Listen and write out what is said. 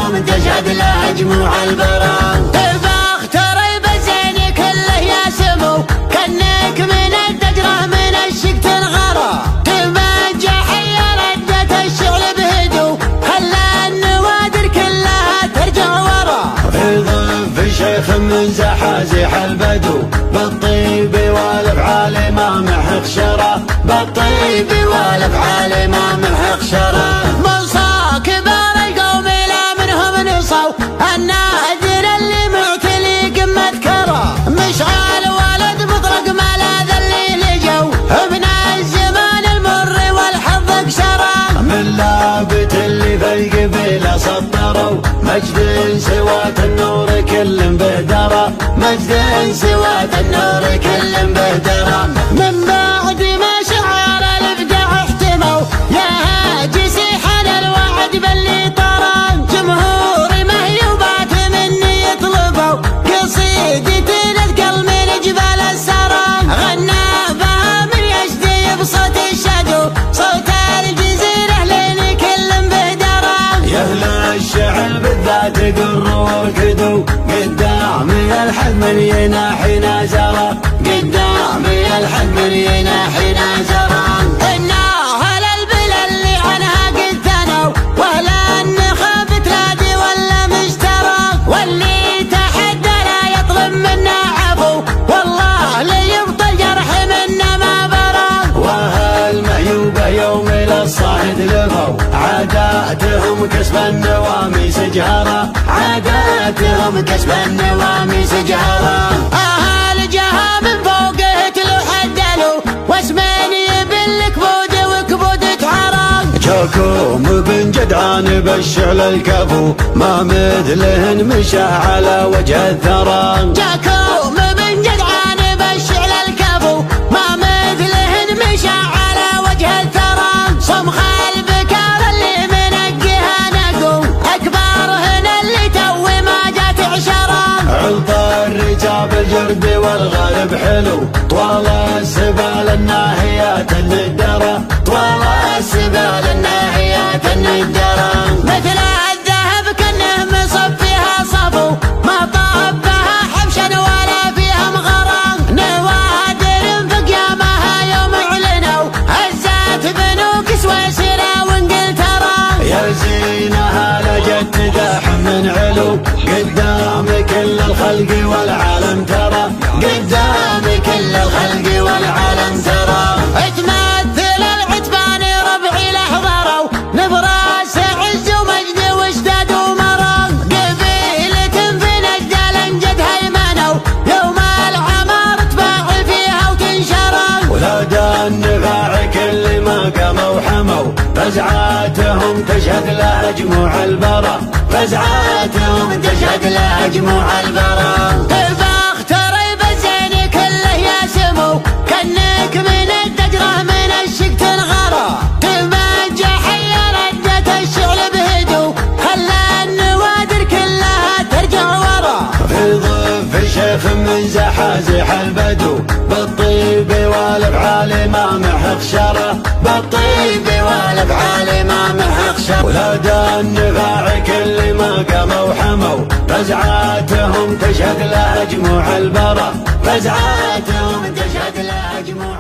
فزعاتهم تشهد له جموع البرى. فاختري بزين كله يا سمو كأنك من الدجرة من الشق تنغرى. تمجى حي ردت الشغل بهدوء خلى النوادر كلها ترجع ورا. في ضيف الشيخ من زحازح البدو بالطيب والافعال ما محق شرى. بالطيب والافعال ما محق شرى. منصى كبار القوم لا منهم نصوا النادر اللي معتلي قمة كرى. مشعل ولد مطرق ملاذ اللي لجوا ابن الزمان المر والحظ اكسرى. من لابت اللي في القبيله سطروا مجد سوات النور كل بهدرة. مجد سوات النور كل بهدرة. من بعد ما شعر الابداع احتموا يا هاجس حن الوعد باللي طرى. جمهور مهيوبات مني يطلبوا قصيدة تنثقل من جبال السرى. غنى بها من يشتي بصوت الشدو صوت الجزيرة لين كل بهدرة. يا اهل الشعر بالذات قروا وركدوا قدام الحد من يناحي نازرة. قدام الحد من يناحي نازرة. إن أهل البلا اللي عنها قد ثنوا ولا النخاب تلادي ولا مشترى. واللي تحدى لا يطلب منا عفو والله ليبطل جرح منا ما برى. وأهل معيوبة يوم للصاهد لفوا عاداتهم كسب النواميس جهرة. عاداتهم كسب النواميس جهرة. أهل جها من فوقه تلوحدلوا واسمين يبل كبود وكبود تعرى. جاكم بن جدعان بالشعل الكفو ما مثلهن مشى على وجه الثرى. جاكم بن جدعان بالشعل الكفو ما مثلهن مشى على وجه الثرى. صمخ البكار اللي منقها نقو أكبرهن اللي توي ما جات عشرة. علط الرجاب الجرد والغالب حلو طوال السبال الناهيات الندرة. طوال السبال الناهيات الندرة. مثل الذهب كأنه مصب فيها صفو ما طاب بها حبشا ولا فيها مغرى. نوادر في قيامها يوم اعلنوا هزات بنوك سويسرا وانجلترا. يا زينها لجت تداح من علو قدام كل الخلق والعالم ترى. قدام كل الخلق والعالم ترى. تمثل العتبان ربعي لحضروا نبراس عز ومجد واشداد ومرى. قبيلة في نجد الانجد هيمنوا يوم العمار تباعل فيها وتنشرى. ولاد النفاع كل ما قاموا حموا فزعاتهم تشهد له جموع البرى. فزعاتهم تشهد له جموع البرى. فاختري بزين كله يا سمو كأنك من الدجرة من الشق تنغرى. تمجى حي ردت الشغل بهدوء خلى النوادر كلها ترجع ورا. في ضيف الشيخ من زحازح البدو بالطيب والافعال ما محق شرى. بالطيب والافعال ما محق شرى. ولاد النفاع كل ما قاموا حموا فزعاتهم تشهد له جموع البرى. فزعاتهم تشهد له جموع